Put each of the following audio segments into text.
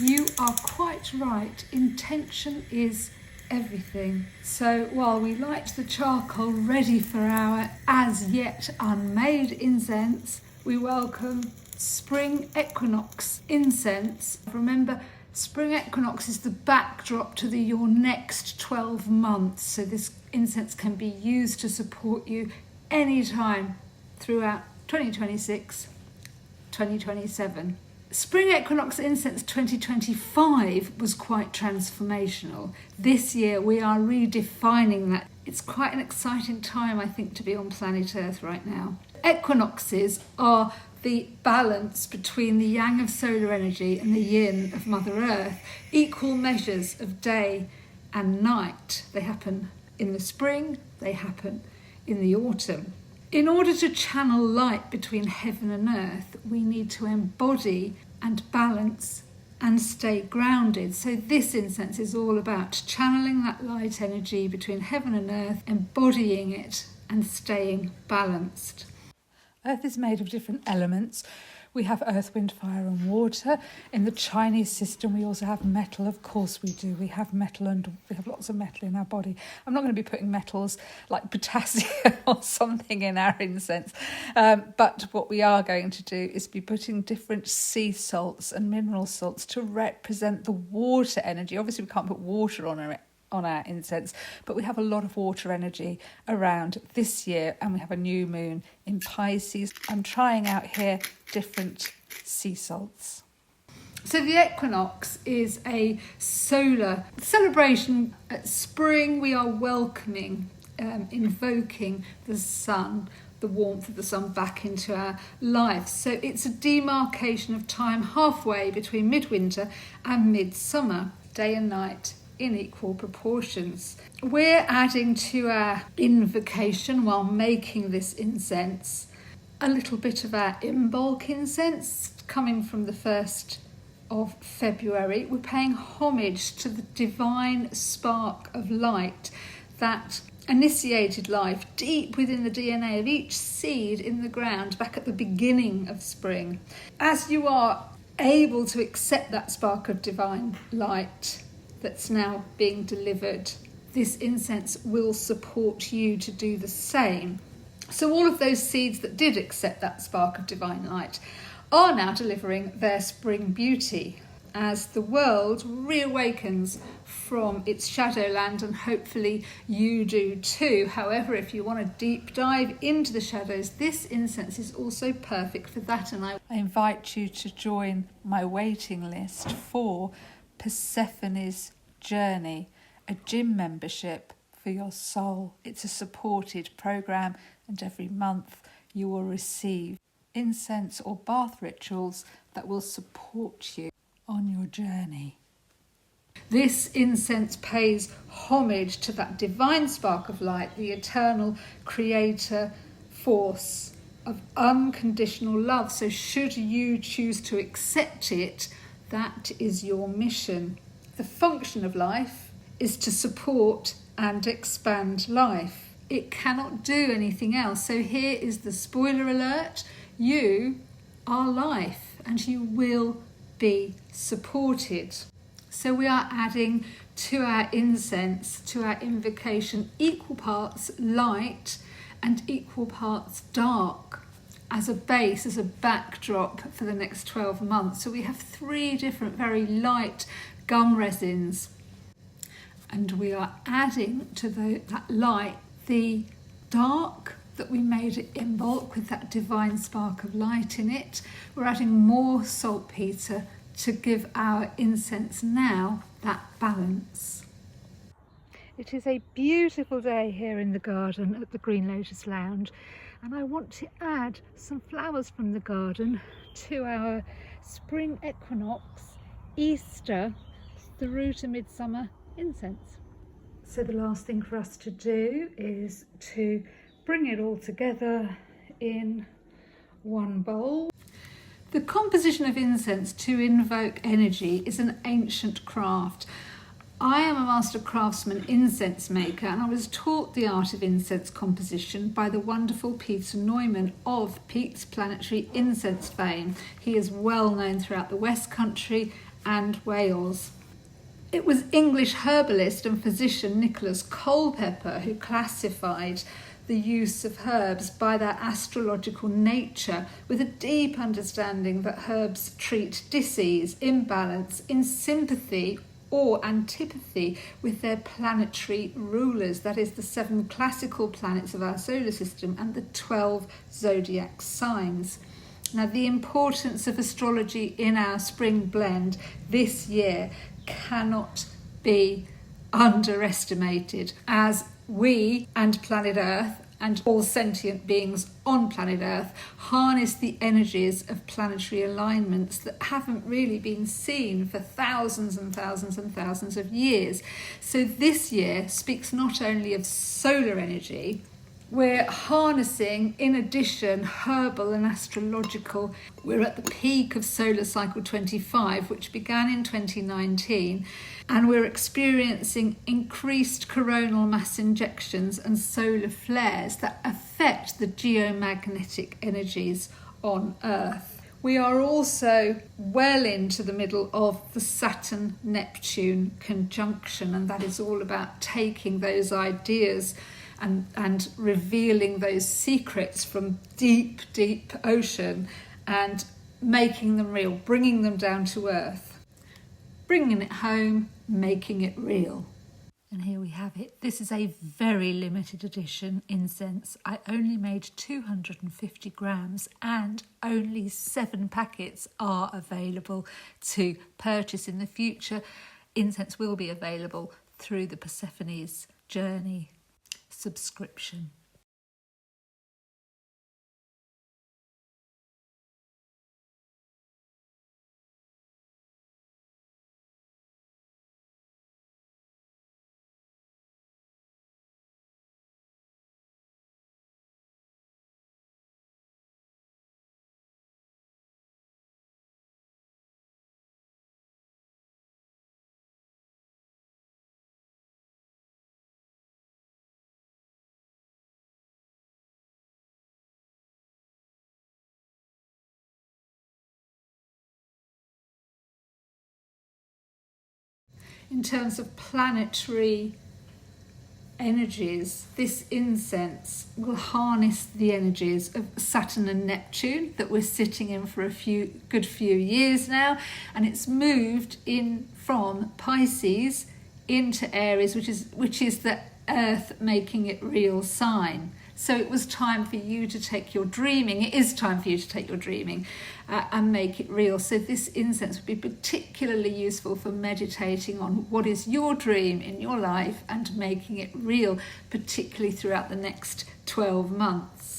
You are quite right. Intention is everything. So while we light the charcoal ready for our as yet unmade incense, we welcome spring equinox incense. Remember, spring equinox is the backdrop to your next 12 months. So this incense can be used to support you anytime throughout 2026, 2027. Spring Equinox Incense 2025 was quite transformational. This year we are redefining that. It's quite an exciting time, I think, to be on planet Earth right now. Equinoxes are the balance between the yang of solar energy and the yin of Mother Earth, equal measures of day and night. They happen in the spring, they happen in the autumn. In order to channel light between heaven and earth, we need to embody and balance and stay grounded. So this incense is all about channeling that light energy between heaven and earth, embodying it and staying balanced. Earth is made of different elements. We have earth, wind, fire and water. In the Chinese system, we also have metal. Of course we do. We have metal and we have lots of metal in our body. I'm not going to be putting metals like potassium or something in our incense. But what we are going to do is be putting different sea salts and mineral salts to represent the water energy. Obviously, we can't put water on our incense, but we have a lot of water energy around this year, and we have a new moon in Pisces. I'm trying out here different sea salts. So the equinox is a solar celebration. At spring we are welcoming, invoking the sun, the warmth of the sun back into our life. So it's a demarcation of time halfway between midwinter and midsummer, day and night in equal proportions. We're adding to our invocation while making this incense a little bit of our Imbolc incense coming from the 1st of February. We're paying homage to the divine spark of light that initiated life deep within the DNA of each seed in the ground back at the beginning of spring. As you are able to accept that spark of divine light that's now being delivered, this incense will support you to do the same. So all of those seeds that did accept that spark of divine light are now delivering their spring beauty as the world reawakens from its shadowland, and hopefully you do too. However, if you want a deep dive into the shadows, this incense is also perfect for that, and I invite you to join my waiting list for Persephone's Journey, a gym membership for your soul. It's a supported program, and every month you will receive incense or bath rituals that will support you on your journey. This incense pays homage to that divine spark of light, the eternal creator force of unconditional love. So should you choose to accept it, that is your mission. The function of life is to support and expand life. It cannot do anything else. So here is the spoiler alert. You are life and you will be supported. So we are adding to our incense, to our invocation, equal parts light and equal parts dark as a base, as a backdrop for the next 12 months. So we have 3 different very light gum resins, and we are adding to that light the dark that we made at Imbolc with that divine spark of light in it. We're adding more saltpeter to give our incense now that balance. It is a beautiful day here in the garden at the Green Lotus Lounge, and I want to add some flowers from the garden to our spring equinox, Easter through to midsummer incense. So the last thing for us to do is to bring it all together in one bowl. The composition of incense to invoke energy is an ancient craft. I am a master craftsman incense maker, and I was taught the art of incense composition by the wonderful Peter Neumann of Pete's Planetary Incense fame. He is well known throughout the West Country and Wales. It was English herbalist and physician Nicholas Culpeper who classified the use of herbs by their astrological nature, with a deep understanding that herbs treat disease, imbalance, in sympathy or antipathy with their planetary rulers, that is the 7 classical planets of our solar system and the 12 zodiac signs. Now, the importance of astrology in our spring blend this year cannot be underestimated, as we and planet Earth and all sentient beings on planet Earth harness the energies of planetary alignments that haven't really been seen for thousands and thousands and thousands of years. So this year speaks not only of solar energy, we're harnessing, in addition, herbal and astrological. We're at the peak of solar cycle 25, which began in 2019, and we're experiencing increased coronal mass injections and solar flares that affect the geomagnetic energies on Earth. We are also well into the middle of the Saturn-Neptune conjunction, and that is all about taking those ideas and revealing those secrets from deep, deep ocean and making them real, bringing them down to earth, bringing it home, making it real. And here we have it. This is a very limited edition incense. I only made 250 grams and only 7 packets are available to purchase in the future. Incense will be available through the Persephone's Journey subscription. In terms of planetary energies, this incense will harness the energies of Saturn and Neptune that we're sitting in for a good few years now, and it's moved in from Pisces into Aries, which is the Earth making it real sign. So it was time for you to take your dreaming. It is time for you to take your dreaming and make it real. So this incense would be particularly useful for meditating on what is your dream in your life and making it real, particularly throughout the next 12 months.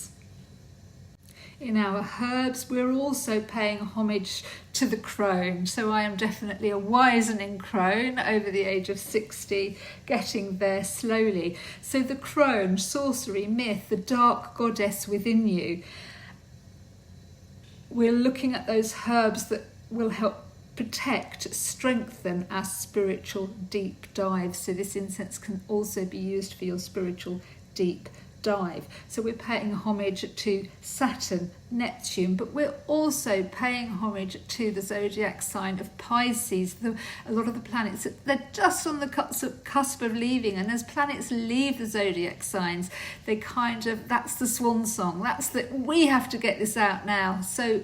In our herbs, we're also paying homage to the crone. So I am definitely a wisening crone over the age of 60, getting there slowly. So the crone, sorcery, myth, the dark goddess within you. We're looking at those herbs that will help protect, strengthen our spiritual deep dive. So this incense can also be used for your spiritual deep dive. So we're paying homage to Saturn, Neptune, but we're also paying homage to the zodiac sign of Pisces. A lot of the planets, they're just on the cusp of leaving, and as planets leave the zodiac signs, they that's the swan song. We have to get this out now. So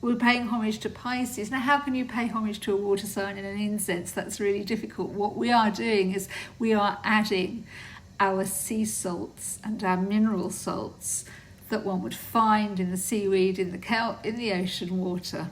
we're paying homage to Pisces. Now, how can you pay homage to a water sign in an incense? That's really difficult. What we are doing is we are adding our sea salts and our mineral salts that one would find in the seaweed, in the kelp, in the ocean water.